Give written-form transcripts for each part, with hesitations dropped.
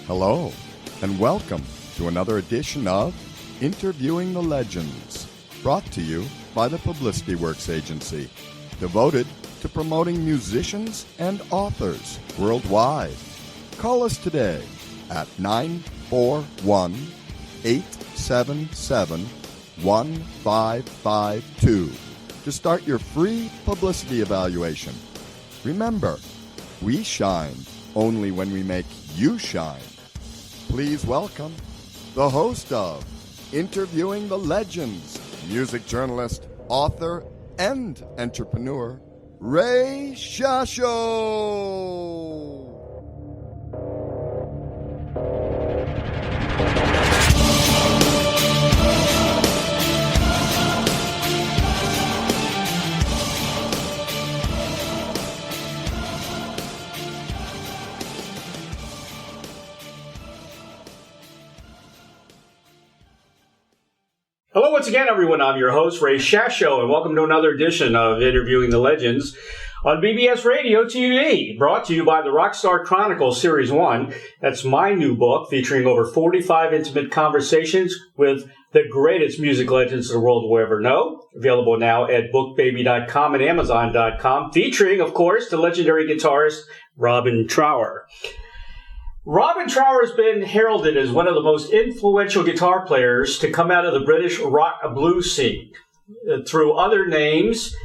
Hello, and welcome to another edition of Interviewing the Legends, brought to you by the Publicity Works Agency, devoted to promoting musicians and authors worldwide. Call us today at 941-877-1552 to start your free publicity evaluation. Remember, we shine only when we make you shine. Please welcome the host of Interviewing the Legends, music journalist, author, and entrepreneur, Ray Shasho. Hello once again, everyone. I'm your host, Ray Shasho, and welcome to another edition of Interviewing the Legends on BBS Radio TV, brought to you by the Rockstar Chronicles Series 1. That's my new book featuring over 45 intimate conversations with the greatest music legends the world will ever know. Available now at bookbaby.com and amazon.com, featuring, of course, the legendary guitarist Robin Trower. Robin Trower has been heralded as one of the most influential guitar players to come out of the British rock blues scene. Through other names,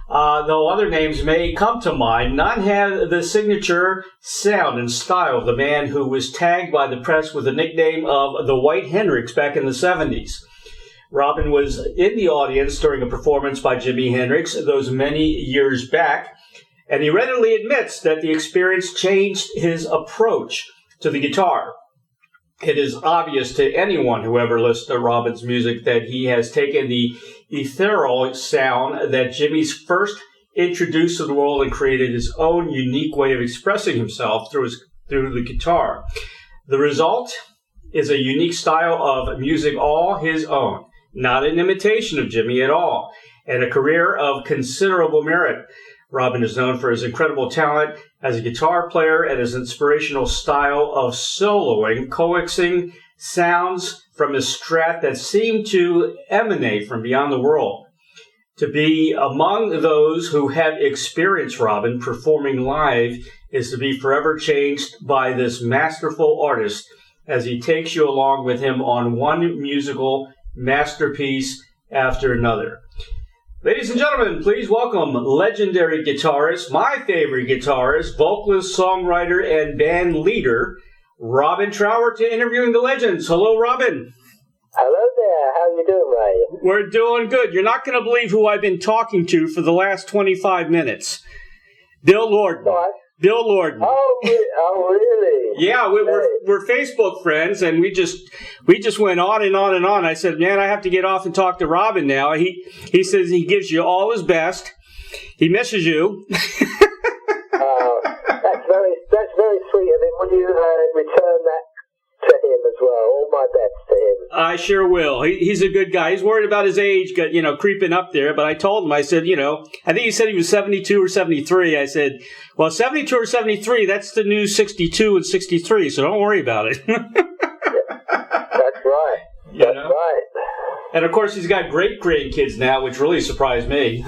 though other names may come to mind, none have the signature sound and style of the man who was tagged by the press with the nickname of the White Hendrix back in the 70s. Robin was in the audience during a performance by Jimi Hendrix those many years back, and he readily admits that the experience changed his approach to the guitar. It is obvious to anyone who ever listens to Robin's music that he has taken the ethereal sound that Jimmy's first introduced to the world and created his own unique way of expressing himself through the guitar. The result is a unique style of music all his own, not an imitation of Jimmy at all, and a career of considerable merit. Robin is known for his incredible talent as a guitar player and his inspirational style of soloing, coaxing sounds from his strat that seem to emanate from beyond the world. To be among those who have experienced Robin performing live is to be forever changed by this masterful artist as he takes you along with him on one musical masterpiece after another. Ladies and gentlemen, please welcome legendary guitarist, my favorite guitarist, vocalist, songwriter, and band leader, Robin Trower, to Interviewing the Legends. Hello, Robin. Hello there. How you doing, Ray? We're doing good. You're not going to believe who I've been talking to for the last 25 minutes. Bill Lorden. What? Bill Lorden. Oh, really? Yeah, we're Facebook friends, and we just went on and on and on. I said, man, I have to get off and talk to Robin now. He says he gives you all his best. He misses you. That's very sweet of him. Will you return that to him as well? All my best to him. I sure will. He's a good guy. He's worried about his age, creeping up there. But I told him, I said, I think he said he was 72 or 73. I said, well, 72 or 73, that's the new 62 and 63, so don't worry about it. That's right. That's right. And, of course, he's got great grandkids now, which really surprised me.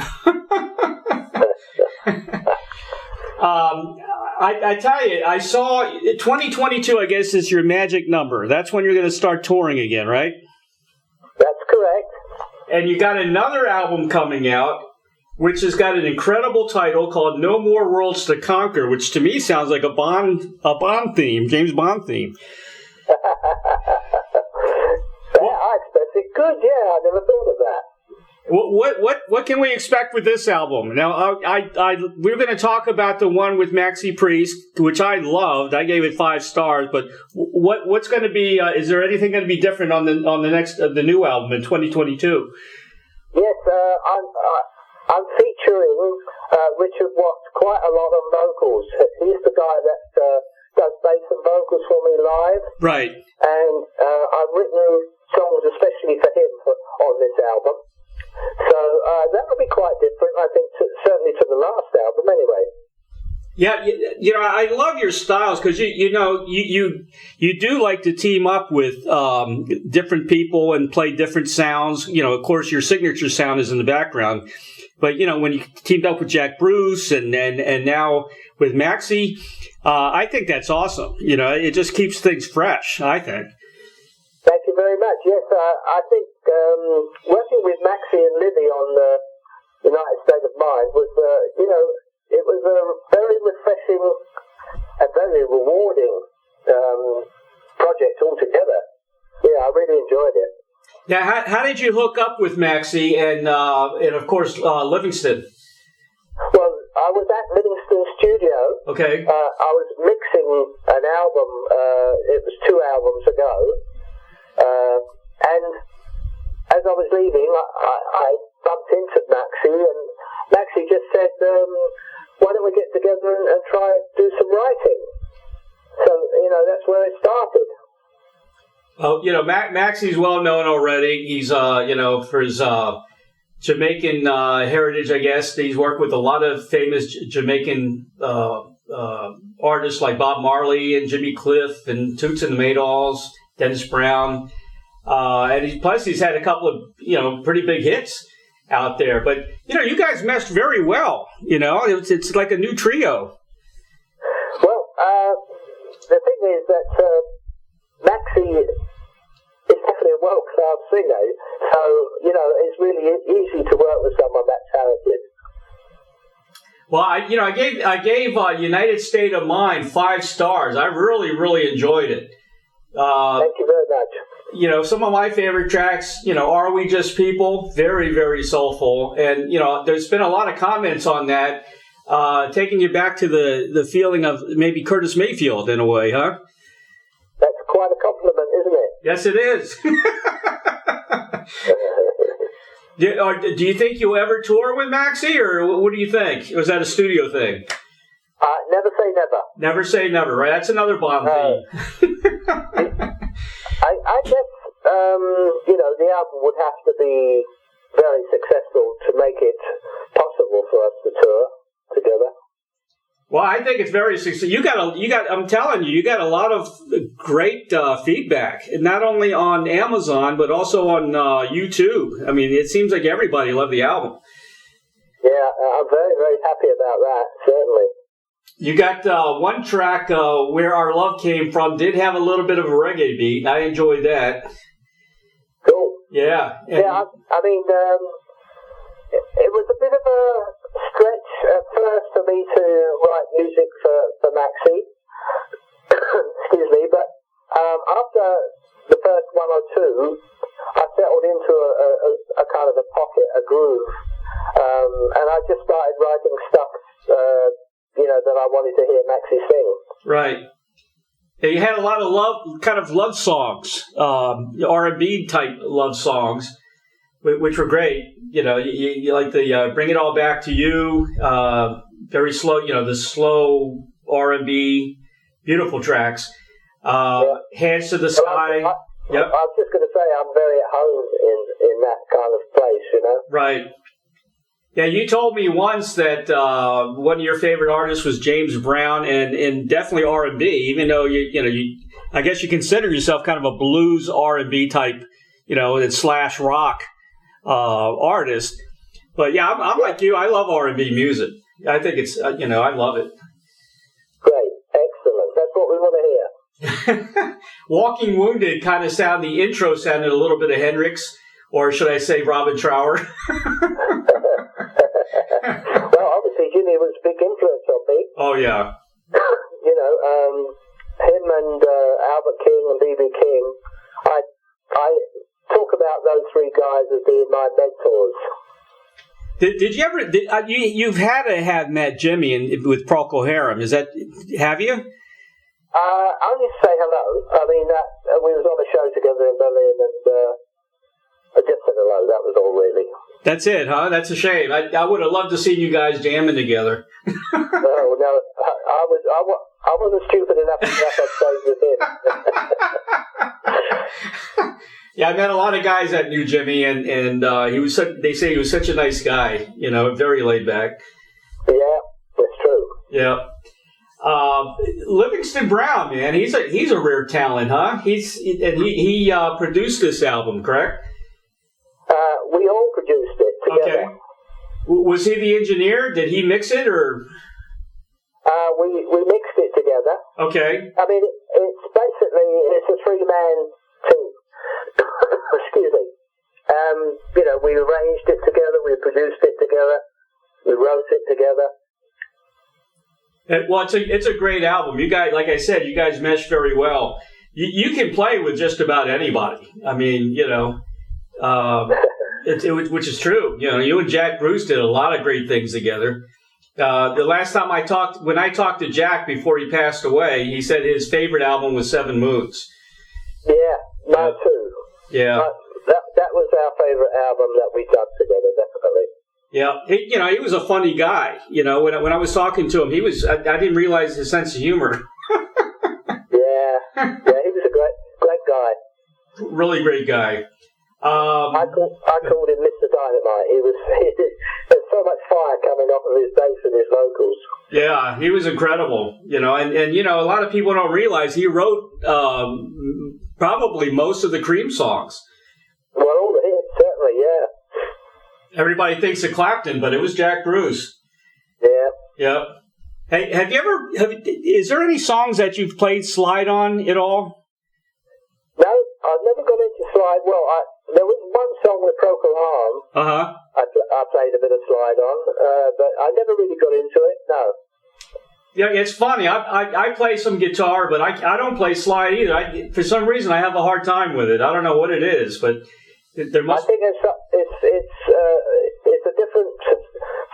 I tell you, I saw 2022, I guess, is your magic number. That's when you're going to start touring again, right? That's correct. And you got another album coming out, which has got an incredible title called No More Worlds to Conquer, which to me sounds like a Bond theme, James Bond theme. I expect it good, yeah. I never thought of that. What can we expect with this album? Now, we're going to talk about the one with Maxi Priest, which I loved. I gave it 5 stars. But what's going to be? Is there anything going to be different on the next the new album in 2022? Yes, I'm featuring Richard Watts quite a lot on vocals. He's the guy that does bass and vocals for me live. Right. And I've written songs especially for him on this album. So that will be quite different, I think, certainly to the last album anyway. Yeah, I love your styles because you do like to team up with different people and play different sounds. Of course, your signature sound is in the background, but when you teamed up with Jack Bruce and now with Maxie, I think that's awesome. It just keeps things fresh, I think. Thank you very much. Yes, I think working with Maxie and Livy on United State of Mind was, it was a very refreshing and very rewarding project altogether. Yeah, I really enjoyed it. Yeah, how did you hook up with Maxie and of course Livingston? Well, I was at Livingston Studio. Okay. I was mixing an album. It was 2 albums ago, and as I was leaving, I bumped into Maxie, and Maxie just said, why don't we get together and try and do some writing? So, that's where it started. Oh, Maxie's well known already. He's, for his Jamaican heritage, I guess. He's worked with a lot of famous Jamaican artists like Bob Marley and Jimmy Cliff and Toots and the Maytals, Dennis Brown. And he's had a couple of, pretty big hits out there. But, you guys meshed very well. It's like a new trio. Well, the thing is that Maxie is definitely a world-class singer. So, it's really easy to work with someone that talented. Well, I gave United State of Mind 5 stars. I really, really enjoyed it. Thank you very much. Some of my favorite tracks, Are We Just People? Very, very soulful. And, there's been a lot of comments on that, taking you back to the feeling of maybe Curtis Mayfield in a way, huh? That's quite a compliment, isn't it? Yes, it is. Do you think you'll ever tour with Maxie, or what do you think? Or was that a studio thing? Never say never. Never say never, right? That's another Bond theme. I guess, the album would have to be very successful to make it possible for us to tour together. Well, I think it's very successful. I'm telling you, you got a lot of great feedback, and not only on Amazon, but also on YouTube. I mean, it seems like everybody loved the album. Yeah, I'm very, very happy about that, certainly. You got one track, Where Our Love Came From, did have a little bit of a reggae beat. I enjoyed that. Cool. Yeah. Yeah, I mean, it was a bit of a stretch at first for me to write music for Maxie. Excuse me, but after the first 1 or 2, I settled into a kind of a pocket, a groove, and I just started writing stuff, that I wanted to hear Maxie sing. Right. Yeah, you had a lot of love songs, R&B type love songs, which were great. You like the Bring It All Back to You, very slow, the slow R&B, beautiful tracks. Hands to the Sky. Yep. I was just going to say, I'm very at home in that kind of place, Right. Yeah, you told me once that one of your favorite artists was James Brown, and definitely R&B. Even though I guess you consider yourself kind of a blues R&B type, / rock artist. But yeah, I'm like you. I love R&B music. I think it's I love it. Great, excellent. That's what we want to hear. Walking Wounded kind of the intro sounded a little bit of Hendrix, or should I say Robin Trower? Well, obviously Jimmy was a big influence on me. Oh, yeah. Him and Albert King and B.B. King, I talk about those 3 guys as being my mentors. Did you ever, you've had to have met Jimmy with Procol Harum, have you? Only to say hello. I mean, we was on a show together in Berlin, and I just said hello. That was all, really. That's it, huh? That's a shame. I would have loved to see you guys jamming together. No, I wasn't stupid enough to get up on stage with him. Yeah, I met a lot of guys that knew Jimmy, and he was. They say he was such a nice guy. Very laid back. Yeah, that's true. Yeah. Livingston Brown, man, he's a rare talent, huh? He produced this album, correct? We all produced it together. Okay. Was he the engineer? Did he mix it, or? We mixed it together. Okay. I mean, it's basically a three-man team. Excuse me. We arranged it together, we produced it together, we wrote it together. Well, it's a great album. You guys, like I said, you guys mesh very well. You can play with just about anybody. I mean, which is true. You and Jack Bruce did a lot of great things together. The last time when I talked to Jack before he passed away, he said his favorite album was Seven Moons. Yeah, mine too. Yeah. That was our favorite album that we done together, definitely. Yeah, he was a funny guy. When I was talking to him, I didn't realize his sense of humor. Yeah, he was a great guy. Really great guy. I called him Mr. Dynamite. There's so much fire coming off of his bass and his vocals. Yeah, he was incredible. And a lot of people don't realize he wrote probably most of the Cream songs. Well, all the hits, certainly, yeah. Everybody thinks of Clapton, but it was Jack Bruce. Yeah. Yep. Hey, have you ever? Is there any songs that you've played slide on at all? No, I've never got into slide. Well, there was one song with Procol Harum. I played a bit of slide on, but I never really got into it. No. Yeah, it's funny. I play some guitar, but I don't play slide either. For some reason, I have a hard time with it. I don't know what it is, but there must. I think it's a different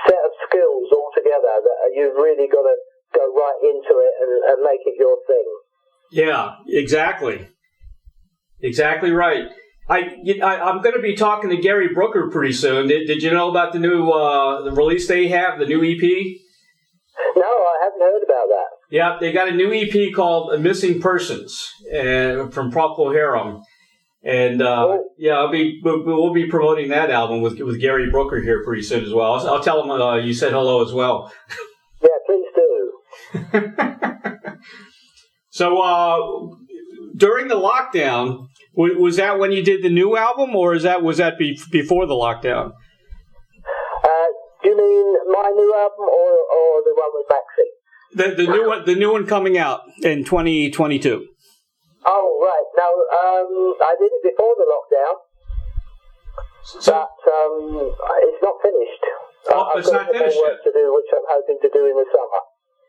set of skills altogether that you've really got to go right into it and make it your thing. Yeah, exactly. Exactly right. I'm going to be talking to Gary Brooker pretty soon. Did you know about the new the release they have, the new EP? No, I haven't heard about that. Yeah, they got a new EP called Missing Persons from Procol Harum. And we'll be promoting that album with Gary Brooker here pretty soon as well. I'll tell him you said hello as well. Yeah, please do. So during the lockdown, was that when you did the new album, or was that before the lockdown? Do you mean my new album or the one with Maxie? The new one coming out in 2022. Oh, right. No, I did it before the lockdown, but it's not finished. It's not finished yet. Work to do, which I'm hoping to do in the summer.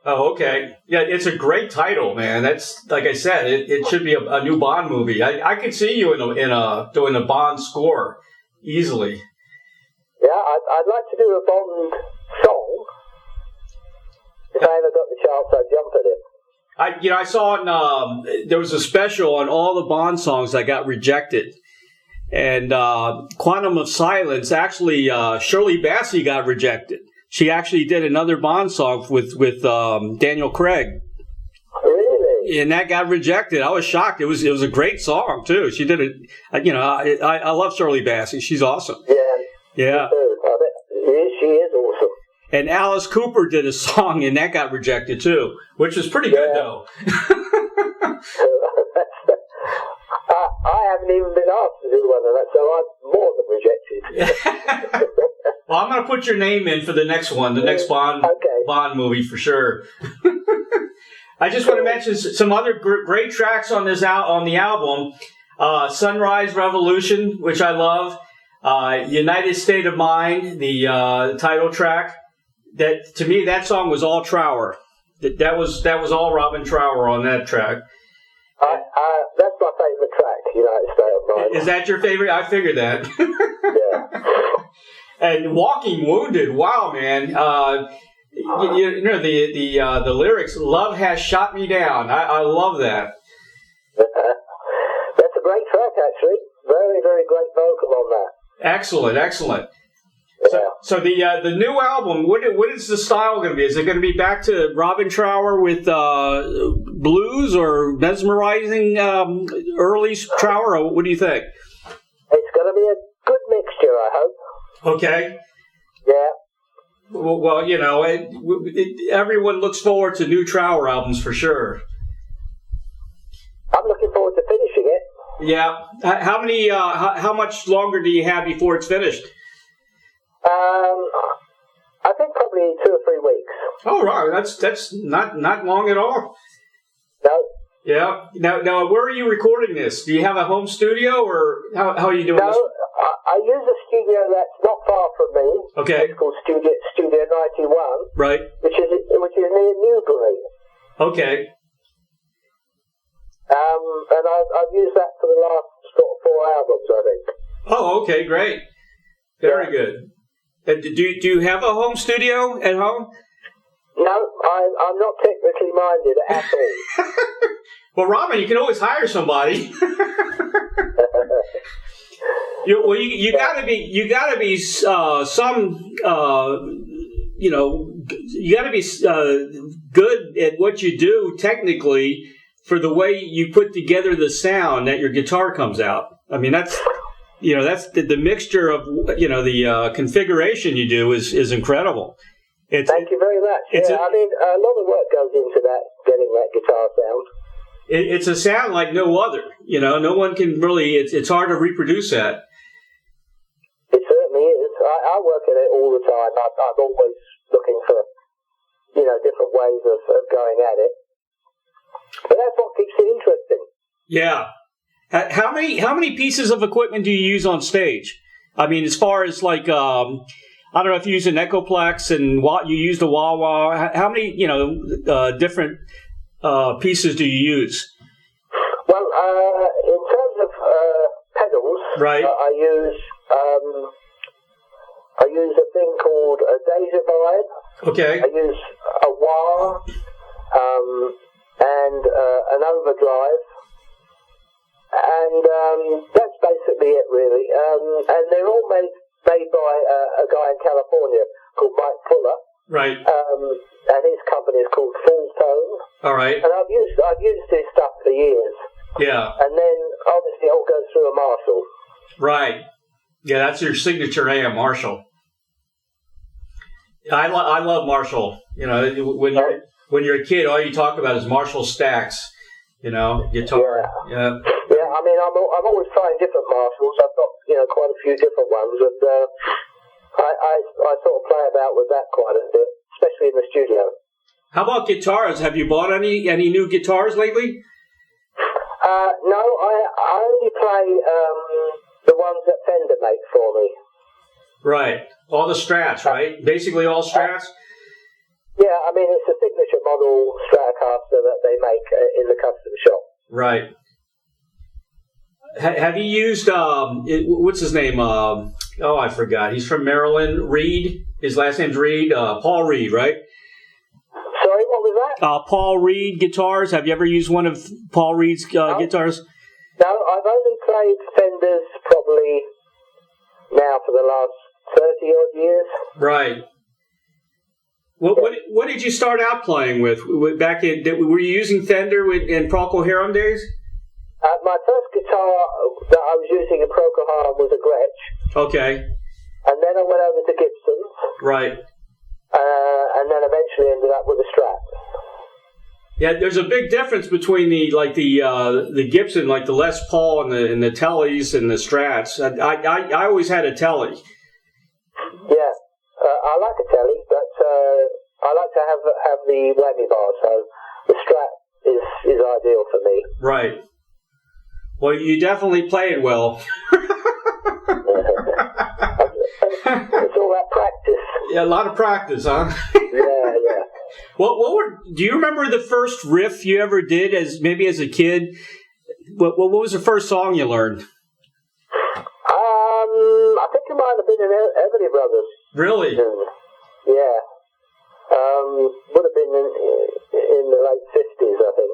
Oh, okay. Yeah, it's a great title, man. That's, like I said, it should be a new Bond movie. I could see you doing a Bond score easily. Yeah, I'd like to do a Bond song. If I ever got the chance, I'd jump at it. I saw there was a special on all the Bond songs that got rejected. And Quantum of Silence, actually, Shirley Bassey got rejected. She actually did another Bond song with Daniel Craig. Really? And that got rejected. I was shocked. It was a great song, too. She did it. I love Shirley Bassey. She's awesome. Yeah. She is awesome. And Alice Cooper did a song, and that got rejected, too, which was pretty good, though. I haven't even been asked to do one of that, so I'm more than rejected. Well, I'm going to put your name in for the next one, the next Bond movie for sure. I just want to mention some other great tracks on the album. Sunrise Revolution, which I love. United State of Mind, the title track. That, to me, that song was all Trower. That was all Robin Trower on that track. That's my favorite track, United State of Mind. Is that your favorite? I figured that. Yeah. And Walking Wounded, wow, man. The lyrics, love has shot me down. I love that. That's a great track, actually. Very, very great vocal on that. Excellent. Yeah. So the new album, what is the style going to be? Is it going to be back to Robin Trower with blues or mesmerizing early Trower? Or what do you think? It's going to be a good mixture, I hope. Okay. Yeah. Well, everyone looks forward to new Trower albums for sure. I'm looking forward to finishing it. Yeah. How many? How much longer do you have before it's finished? I think probably 2 or 3 weeks. Oh, right. That's not long at all. No. Yeah. Now, where are you recording this? Do you have a home studio, or how are you doing this? No, I use a studio that's not far from me. Okay. It's called Studio 91. Right. Which is near Newbury. Okay. And I've used that for the last sort of 4 albums, I think. Oh, okay, great. Very good. Do you have a home studio at home? No, I'm not technically minded at all. Well, Robin, you can always hire somebody. You gotta be you gotta be good at what you do technically for the way you put together the sound that your guitar comes out. I mean, that's the mixture of the configuration you do is incredible. Thank you very much. A lot of work goes into that, getting that guitar sound. It's a sound like no other. No one can really. It's hard to reproduce that. It certainly is. I work at it all the time. I'm always looking for different ways of going at it. But that's what keeps it interesting. Yeah. How many pieces of equipment do you use on stage? I mean, as far as like, I don't know if you use an Echoplex and you use the wah-wah. How many, different pieces do you use? Well, in terms of pedals, right. I use a thing called a Deja Vibe. Okay. I use a wah and an overdrive. And that's basically it, really. And they're all made by a guy in California called Mike Fuller. Right. And his company is called Full Tone. All right. And I've used his stuff for years. Yeah. And then obviously it all goes through a Marshall. Right. Yeah, that's your signature AM Marshall. I love Marshall. When you're a kid, all you talk about is Marshall stacks. Guitar. Yeah. Yeah, I mean, I'm always trying different Marshalls. I've got quite a few different ones, and I sort of play about with that quite a bit, especially in the studio. How about guitars? Have you bought any new guitars lately? No, I only play the ones that Fender make for me. Right, all the Strats, right? Basically all Strats. Yeah, I mean, it's a signature model Stratocaster that they make in the custom shop. Right. Have you used, what's his name? I forgot. He's from Maryland. Reed. His last name's Reed. Paul Reed, right? Sorry, what was that? Paul Reed guitars. Have you ever used one of Paul Reed's guitars? No, I've only played Fenders probably now for the last 30-odd years. Right. What did you start out playing with? Back in, were you using Fender in Procol Harum days? My first guitar that I was using in Procol Harum was a Gretsch. Okay. And then I went over to Gibson's. Right. And then eventually ended up with a Strat. Yeah, there's a big difference between the Gibson, like the Les Paul and the Tellys and the Strats. I always had a Telly. Yeah, I like a Telly, but I like to have the whammy bar, so the Strat is ideal for me. Right. Well, you definitely play it well. It's all that practice. Yeah, a lot of practice, huh? Yeah. Do you remember the first riff you ever did as a kid? What was the first song you learned? I think it might have been an Everly Brothers. Really? Yeah. Would have been in the late 50s, I think.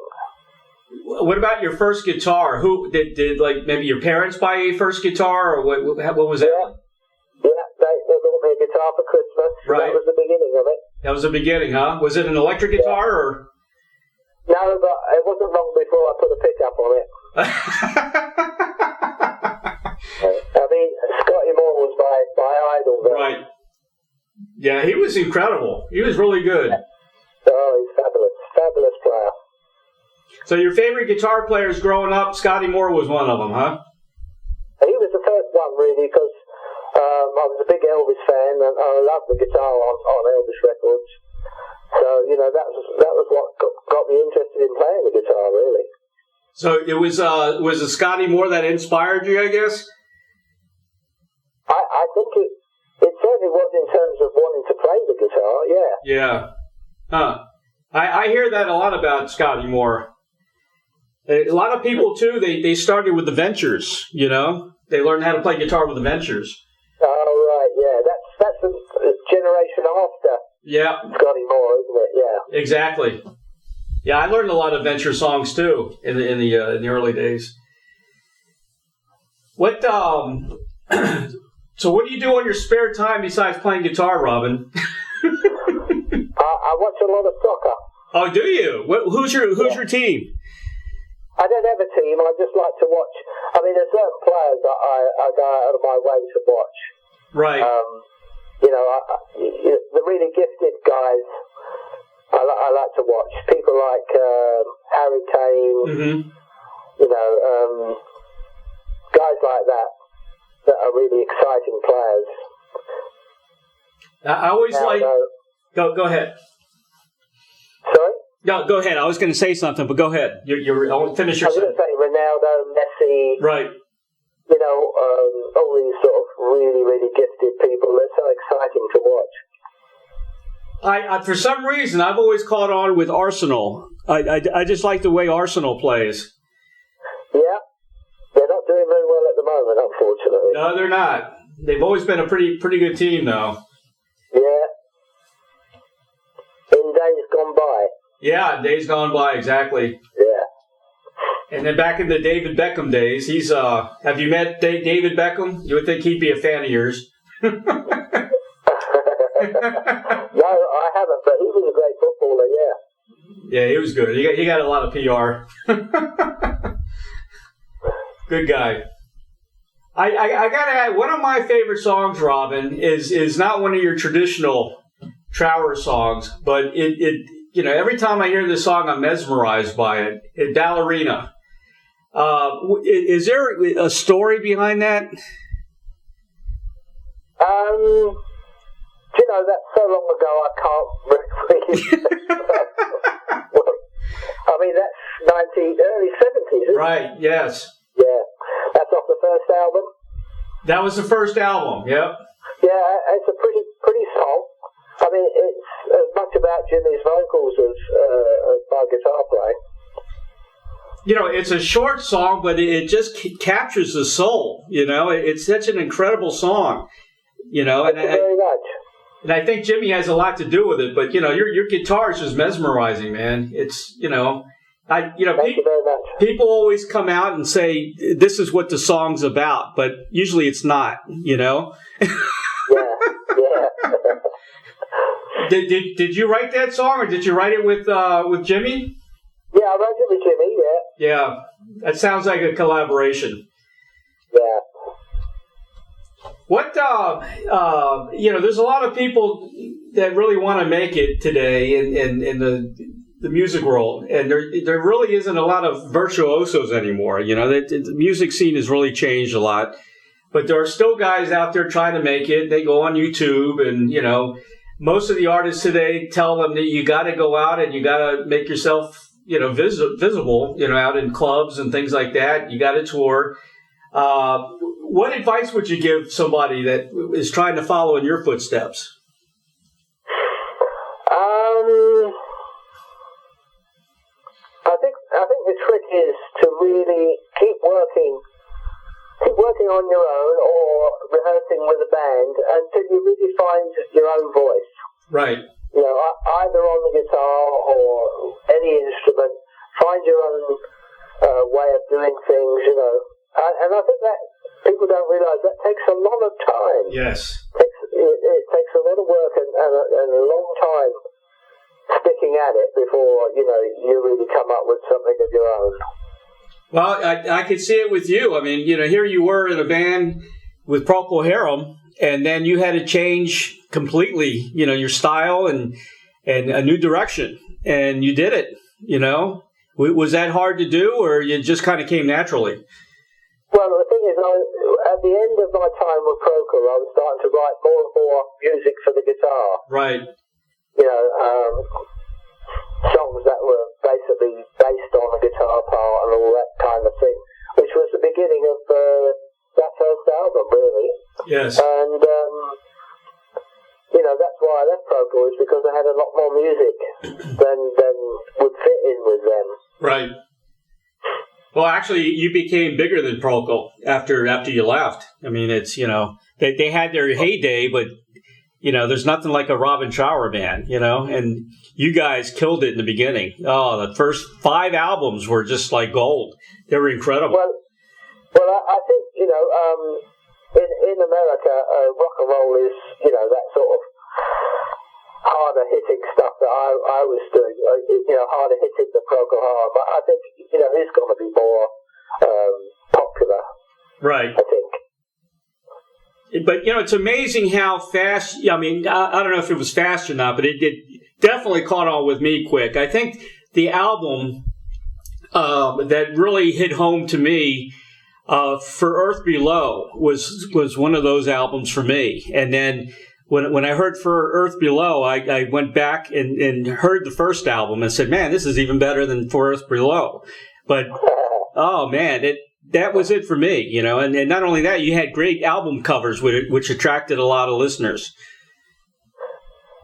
What about your first guitar? Who did like maybe your parents buy you your first guitar, or what was that? Yeah, they bought me a guitar for Christmas. Right. That was the beginning of it. That was the beginning, huh? Was it an electric guitar or? No, but it wasn't long before I put a pickup on it. I mean, Scotty Moore was my idol there. Right. Yeah, Yeah, he was incredible. He was really good. Oh, he's fabulous player. So your favorite guitar players growing up, Scotty Moore was one of them, huh? He was the first one, really, because I was a big Elvis fan, and I loved the guitar on Elvis records. So, that was what got me interested in playing the guitar, really. So it was it Scotty Moore that inspired you, I guess? I think it certainly was in terms of wanting to play the guitar, yeah. Yeah. Huh. I hear that a lot about Scotty Moore. A lot of people, too, they started with the Ventures, They learned how to play guitar with the Ventures. Oh, right, yeah. That's the generation after Scotty Moore, isn't it? Yeah. Exactly. Yeah, I learned a lot of Venture songs, too, in the early days. What, so what do you do on your spare time besides playing guitar, Robin? I watch a lot of soccer. Oh, do you? Who's your team? I don't have a team. I just like to watch. I mean, there's certain players that I go out of my way to watch. Right. The really gifted guys, I like to watch. People like Harry Kane, guys like that are really exciting players. I always Go ahead. Sorry? No, go ahead. I was going to say something, but go ahead. I'll finish your I was going to say Ronaldo, Messi. Right. All these sort of really, really gifted people. They're so exciting to watch. I for some reason, I've always caught on with Arsenal. I just like the way Arsenal plays. Yeah. They're not doing very well at the moment, unfortunately. No, they're not. They've always been a pretty good team, though. Yeah. In days gone by. Yeah, days gone by, exactly. Yeah. And then back in the David Beckham days, he's have you met David Beckham? You would think he'd be a fan of yours. No, I haven't, but he was a great footballer, yeah. Yeah, he was good. He got a lot of PR. Good guy. I gotta add, one of my favorite songs, Robin, is not one of your traditional Trower songs, but it every time I hear this song, I'm mesmerized by it. Ballerina. Is there a story behind that? That's so long ago I can't really. I mean, that's early 70s, isn't it? Right, yes. Yeah. That's off the first album? That was the first album, yep. Yeah, it's a pretty song. I mean, it's as much about Jimmy's vocals as my guitar playing. It's a short song, but it just captures the soul, It's such an incredible song, Thank you very much. And I think Jimmy has a lot to do with it, but, your guitar is just mesmerizing, man. It's, Thank you very much. People always come out and say, this is what the song's about, but usually it's not, Yeah. Did you write that song, or did you write it with Jimmy? Yeah, I wrote it with Jimmy, yeah. Yeah, that sounds like a collaboration. Yeah. What, there's a lot of people that really want to make it today in the music world, and there really isn't a lot of virtuosos anymore. The music scene has really changed a lot, but there are still guys out there trying to make it. They go on YouTube, and, most of the artists today tell them that you got to go out and you got to make yourself, visible, out in clubs and things like that. You got to tour. What advice would you give somebody that is trying to follow in your footsteps? I think the trick is to really keep working on your own or rehearsing with a band until you really find your own voice. Right. Either on the guitar or any instrument, find your own way of doing things, And I think that people don't realise that takes a lot of time. Yes. It takes a lot of work and a long time sticking at it before, you really come up with something of your own. Well, I could see it with you. I mean, here you were in a band with Procol Harum, and then you had to change completely, your style and a new direction. And you did it, Was that hard to do, or it just kind of came naturally? Well, the thing is, at the end of my time with Procol, I was starting to write more and more music for the guitar. Right. Songs that were basically based on the guitar part and all that kind of thing, which was the beginning of that first album, really. Yes. And, that's why I left Procol, is because I had a lot more music than would fit in with them. Right. Well, actually, you became bigger than Procol after you left. I mean, it's, they had their heyday, but, there's nothing like a Robin Trower band, and you guys killed it in the beginning. Oh, the first 5 albums were just like gold. They were incredible. Well, I think, in America, rock and roll is, that sort of harder hitting stuff that I was doing, harder hitting the Procol Harum. But I think, it's going to be more popular. Right. I think. But, it's amazing how fast, I mean, I don't know if it was fast or not, but it definitely caught on with me quick. I think the album that really hit home to me For Earth Below was one of those albums for me. And then when I heard For Earth Below, I went back and heard the first album and said, man, this is even better than For Earth Below. But, oh, man, that was it for me, And not only that, you had great album covers which attracted a lot of listeners.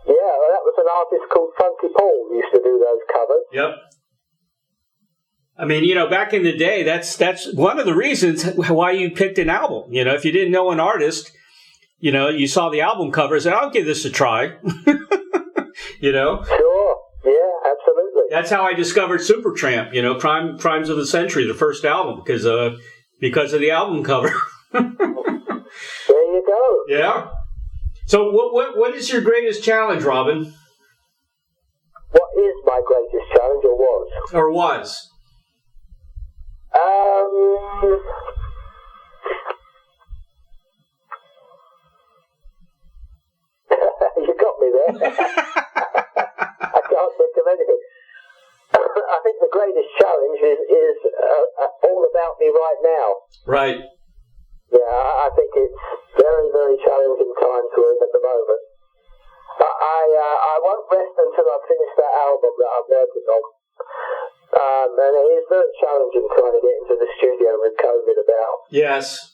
Yeah, well, that was an artist called Funky Paul who used to do those covers. Yep. I mean, back in the day, that's one of the reasons why you picked an album. If you didn't know an artist, you saw the album cover and said, I'll give this a try. Sure. Yeah, absolutely. That's how I discovered Supertramp, Crimes of the Century, the first album, because of the album cover. There you go. Yeah. So what is your greatest challenge, Robin? What is my greatest challenge, or was? Or was? You got me there. I can't think of anything. I think the greatest challenge is all about me right now. Right. Yeah, I think it's very, very challenging times for him at the moment. I won't rest until I finish that album that I'm working on. And it is very challenging trying to get into the studio with COVID about. Yes.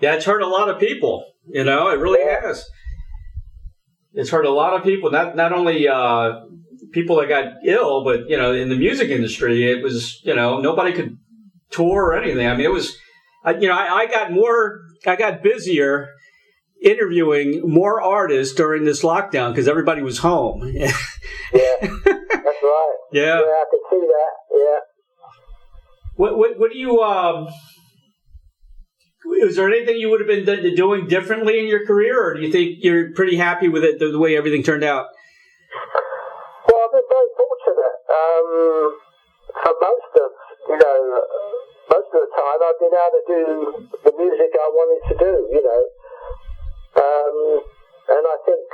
Yeah, it's hurt a lot of people. It really has. It's hurt a lot of people. Not only people that got ill, but in the music industry, it was nobody could tour or anything. I mean, it was. I got busier interviewing more artists during this lockdown because everybody was home. Yeah, that's right. Yeah, I can see that. Yeah. What do you? Is there anything you would have been doing differently in your career, or do you think you're pretty happy with it, the way everything turned out? Well, I've been very fortunate. For most of the time, I've been able to do the music I wanted to do. And I think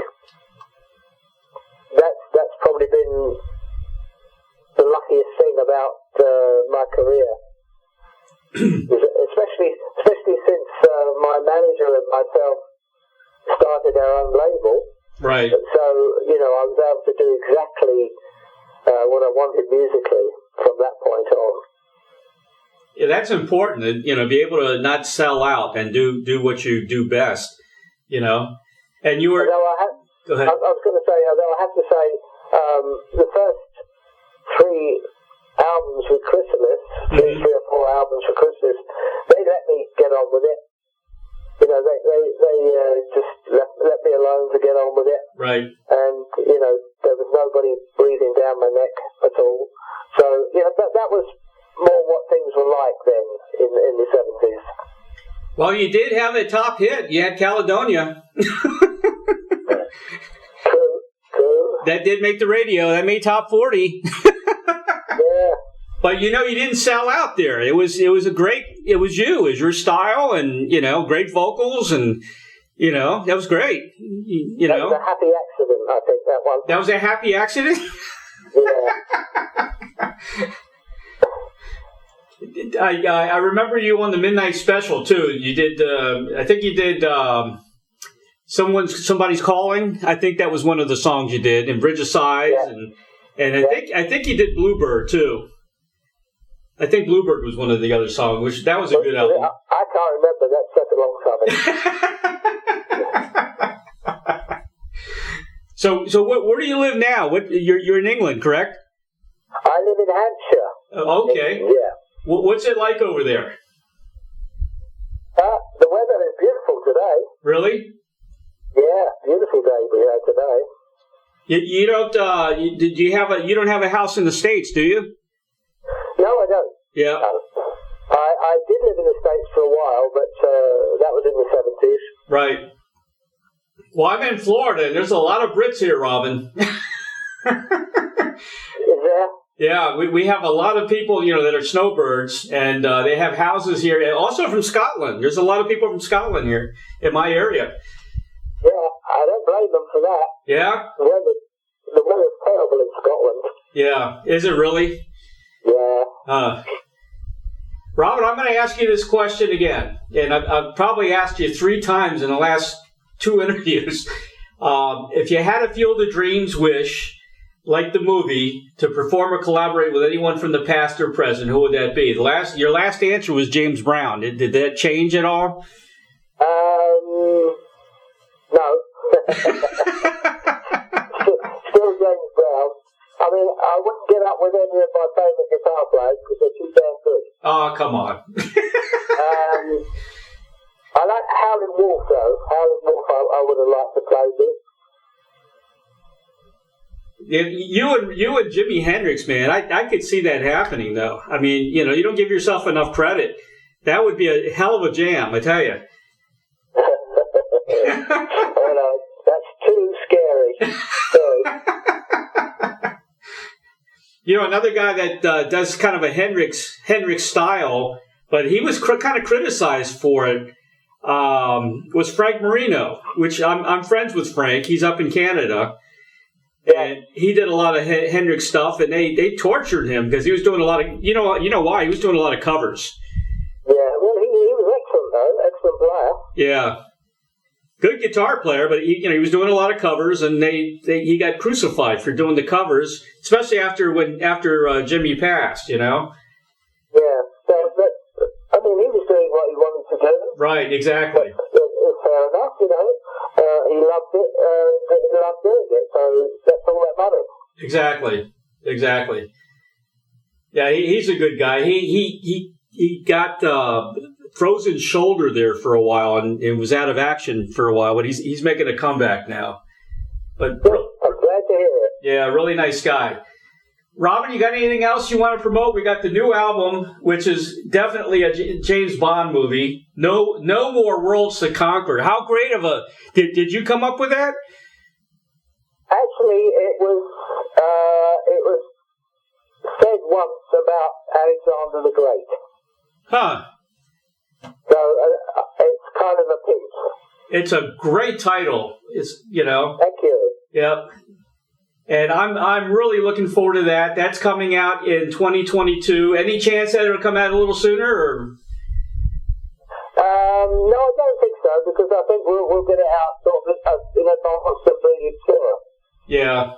that's probably been the luckiest thing about my career. especially since my manager and myself started our own label. Right. So, I was able to do exactly what I wanted musically from that point on. Yeah, that's important. Be able to not sell out and do what you do best. And you were. Go ahead. I was going to say, although I have to say, the first 3 albums with Chrysalis, 3 or 4 albums for Christmas, they let me get on with it. They just let me alone to get on with it. Right. And, there was nobody breathing down my neck at all. So, that was more what things were like then in the 70s. Well, you did have a top hit. You had Caledonia. True. That did make the radio. That made top 40. Yeah. But you didn't sell out there. It was you. It was your style and, great vocals and That was great. That was a happy accident, I think, that one. That was a happy accident? Yeah. I remember you on the Midnight Special, too. You did, I think you did Somebody's Calling. I think that was one of the songs you did, and Bridge of Sighs. Yeah. And I think you did Bluebird, too. I think Bluebird was one of the other songs, which that was a good album. I can't remember. That's such a long time. So where do you live now? You're in England, correct? I live in Hampshire. Okay. Yeah. What's it like over there? The weather is beautiful today. Really? Yeah, beautiful day we had today. You don't you don't have a house in the States, do you? No, I don't. Yeah. I did live in the States for a while, but that was in the 70s. Right. Well, I'm in Florida, and there's a lot of Brits here, Robin. Is there? Yeah, we have a lot of people, that are snowbirds, and they have houses here. And also from Scotland. There's a lot of people from Scotland here in my area. Yeah, I don't blame them for that. Yeah? The weather's terrible in Scotland. Yeah. Is it really? Yeah. Robin, I'm going to ask you this question again, and I've probably asked you 3 times in the last 2 interviews. If you had a Field of Dreams wish, like the movie, to perform or collaborate with anyone from the past or present, who would that be? Your last answer was James Brown. Did that change at all? No. Still James Brown. I mean, I wouldn't get up with any of my favourite guitar players because they're too damn good. Oh, come on. I like Howlin' Wolf, though. Howlin' Wolf I would have liked to play with. You and Jimi Hendrix, man, I could see that happening, though. I mean, you don't give yourself enough credit. That would be a hell of a jam, I tell you. Oh, no, that's too scary. Another guy that does kind of a Hendrix style, but he was kind of criticized for it, was Frank Marino, which I'm friends with Frank. He's up in Canada. And he did a lot of Hendrix stuff, and they tortured him because he was doing a lot of, you know why? He was doing a lot of covers. Yeah, well, he was excellent, though. Excellent player. Yeah. Good guitar player, but he was doing a lot of covers, and he got crucified for doing the covers, especially after Jimmy passed, Yeah, but, I mean, he was doing what he wanted to do. Right, exactly. It's fair enough, He loved it, and he loved doing it, so that's all that matters. Exactly. Yeah, he's a good guy. He got frozen shoulder there for a while, and it was out of action for a while, but he's making a comeback now. But I'm glad to hear it. Yeah, really nice guy. Robin, you got anything else you want to promote? We got the new album, which is definitely a James Bond movie. No More Worlds to Conquer. How great of a... Did you come up with that? Actually, it was said once about Alexander the Great. Huh. So it's kind of a piece. It's a great title. Thank you. Yep. And I'm really looking forward to that. That's coming out in 2022. Any chance that it'll come out a little sooner? Or? No, I don't think so, because I think we'll get it out sort of in advance of the tour. Yeah.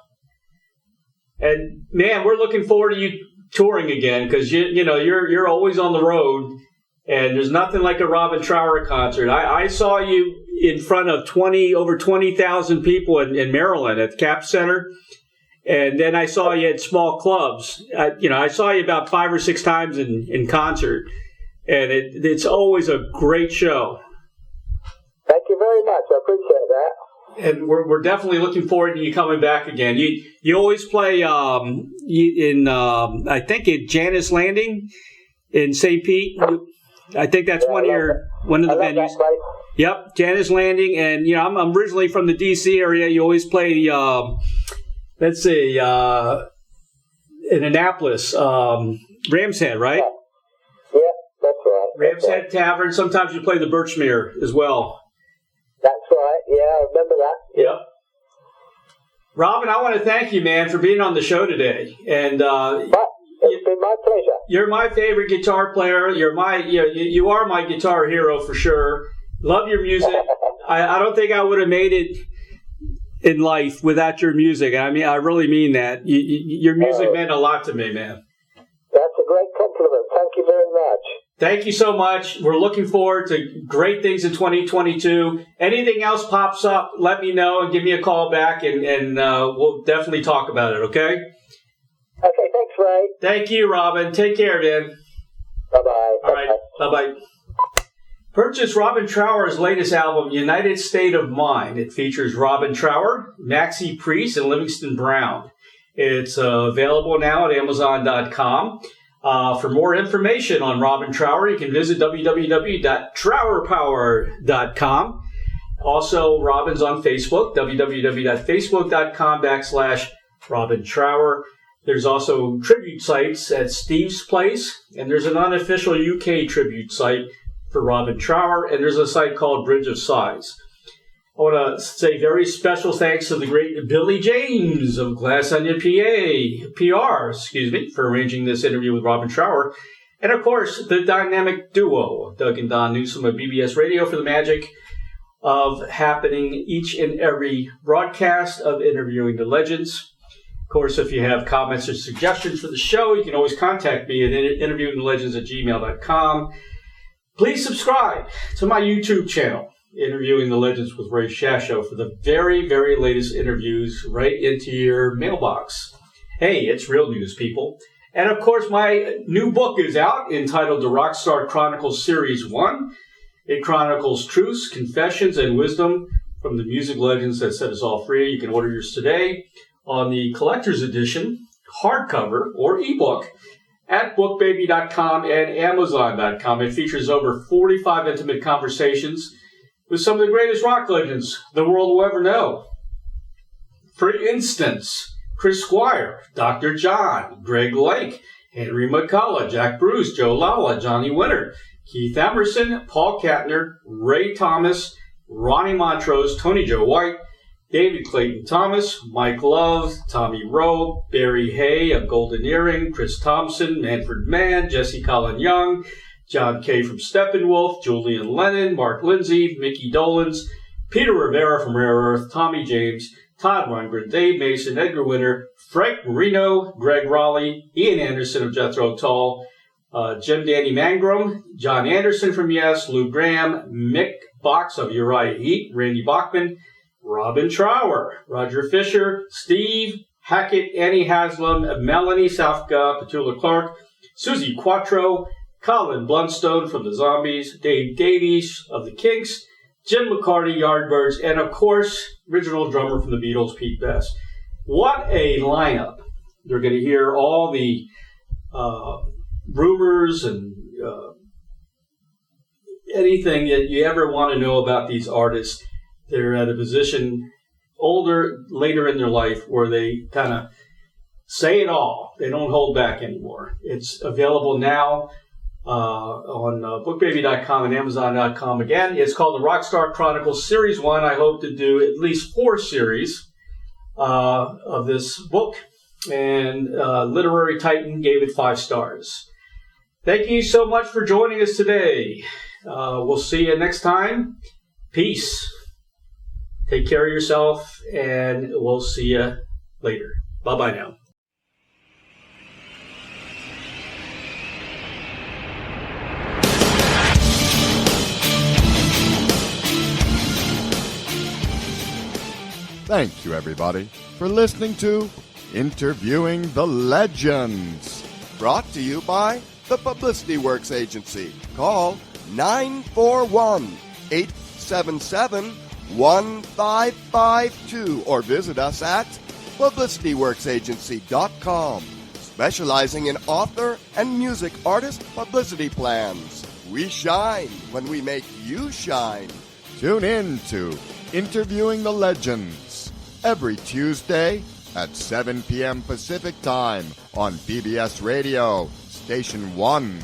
And man, we're looking forward to you touring again, because you're always on the road, and there's nothing like a Robin Trower concert. I saw you in front of over 20,000 people in Maryland at the Cap Center. And then I saw you at small clubs. I saw you about 5 or 6 times in concert. And it's always a great show. Thank you very much. I appreciate that. And we're definitely looking forward to you coming back again. You always play in I think in Janice Landing in St. Pete. I think that's one of the venues. Yep, Janice Landing, and I'm originally from the D.C. area. You always play let's see, in Annapolis, Ram's Head, right? Yeah, that's right. Ram's Head Tavern. Sometimes you play the Birchmere as well. That's right. Yeah, I remember that. Yep. Robin, I want to thank you, man, for being on the show today. And it's been my pleasure. You're my favorite guitar player. You are my guitar hero for sure. Love your music. I don't think I would have made it in life without your music. I mean, I really mean that. Your music meant a lot to me, man. That's a great compliment. Thank you very much. Thank you so much. We're looking forward to great things in 2022. Anything else pops up, let me know and give me a call back, and we'll definitely talk about it, okay? Okay, thanks, Ray. Thank you, Robin. Take care, man. Bye-bye. All right, bye-bye. Purchase Robin Trower's latest album, United State of Mind. It features Robin Trower, Maxie Priest, and Livingston Brown. It's available now at Amazon.com. For more information on Robin Trower, you can visit www.trowerpower.com. Also, Robin's on Facebook, www.facebook.com/Robin Trower. There's also tribute sites at Steve's Place, and there's an unofficial UK tribute site for Robin Trower, and there's a site called Bridge of Sighs. I want to say very special thanks to the great Billy James of Glass Onion PR, for arranging this interview with Robin Trower. And of course, the dynamic duo, Doug and Don Newsom of BBS Radio, for the magic of happening each and every broadcast of Interviewing the Legends. Of course, if you have comments or suggestions for the show, you can always contact me at interviewingthelegends@gmail.com. Please subscribe to my YouTube channel, Interviewing the Legends with Ray Shasho, for the very, very latest interviews right into your mailbox. Hey, it's real news, people. And of course, my new book is out, entitled The Rockstar Chronicles Series 1. It chronicles truths, confessions, and wisdom from the music legends that set us all free. You can order yours today on the collector's edition, hardcover, or ebook at bookbaby.com and amazon.com. It features over 45 intimate conversations with some of the greatest rock legends the world will ever know. For instance, Chris Squire, Dr. John, Greg Lake, Henry McCullough, Jack Bruce, Joe Lala, Johnny Winter, Keith Emerson, Paul Kattner, Ray Thomas, Ronnie Montrose, Tony Joe White, David Clayton Thomas, Mike Love, Tommy Rowe, Barry Hay of Golden Earring, Chris Thompson, Manfred Mann, Jesse Colin Young, John Kay from Steppenwolf, Julian Lennon, Mark Lindsay, Mickey Dolans, Peter Rivera from Rare Earth, Tommy James, Todd Rundgren, Dave Mason, Edgar Winter, Frank Marino, Greg Raleigh, Ian Anderson of Jethro Tull, Jim Danny Mangrum, John Anderson from Yes, Lou Graham, Mick Box of Uriah Heep, Randy Bachman, Robin Trower, Roger Fisher, Steve Hackett, Annie Haslam, Melanie Safka, Petula Clark, Susie Quattro, Colin Blunstone from the Zombies, Dave Davies of the Kinks, Jim McCarty, Yardbirds, and of course, original drummer from the Beatles, Pete Best. What a lineup. You're going to hear all the rumors and anything that you ever want to know about these artists. They're at a position later in their life, where they kind of say it all. They don't hold back anymore. It's available now on bookbaby.com and amazon.com. Again, it's called the Rockstar Chronicles Series 1. I hope to do at least 4 series of this book. And Literary Titan gave it 5 stars. Thank you so much for joining us today. We'll see you next time. Peace. Take care of yourself, and we'll see you later. Bye-bye now. Thank you, everybody, for listening to Interviewing the Legends. Brought to you by the Publicity Works Agency. Call 941-877-1552 or visit us at publicityworksagency.com, specializing in author and music artist publicity plans. We shine when we make you shine. Tune in to Interviewing the Legends every Tuesday at 7 p.m. Pacific Time on BBS Radio, Station 1.